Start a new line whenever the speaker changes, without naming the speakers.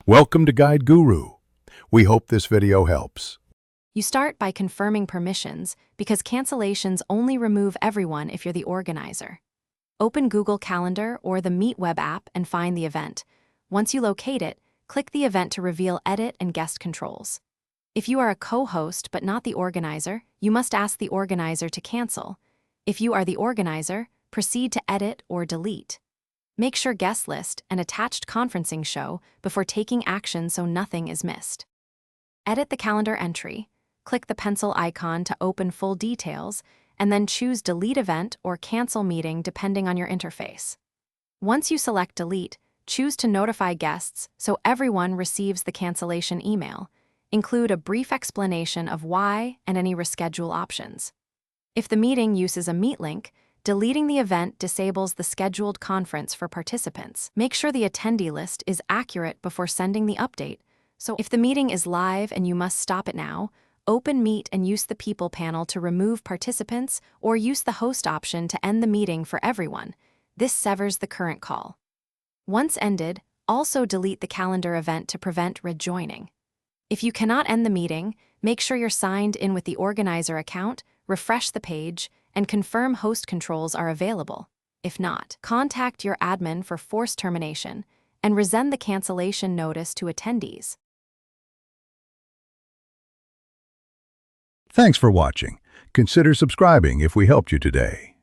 Welcome to Guide Guru. We hope this video helps.
You start by confirming permissions because cancellations only remove everyone if you're the organizer. Open Google Calendar or the Meet web app and find the event. Once you locate it, click the event to reveal edit and guest controls. If you are a co-host but not the organizer, you must ask the organizer to cancel. If you are the organizer, proceed to edit or delete. Make sure guest list and attached conferencing show before taking action so nothing is missed. Edit the calendar entry. Click the pencil icon to open full details, and then choose Delete Event or Cancel Meeting depending on your interface. Once you select Delete, choose to notify guests so everyone receives the cancellation email. Include a brief explanation of why and any reschedule options. If the meeting uses a Meet link, deleting the event disables the scheduled conference for participants. Make sure the attendee list is accurate before sending the update. So if the meeting is live and you must stop it now, open Meet and use the People panel to remove participants or use the Host option to end the meeting for everyone. This severs the current call. Once ended, also delete the calendar event to prevent rejoining. If you cannot end the meeting, make sure you're signed in with the organizer account, refresh the page, and confirm host controls are available. If not, contact your admin for forced termination and resend the cancellation notice to attendees.
Thanks for watching. Consider subscribing if we helped you today.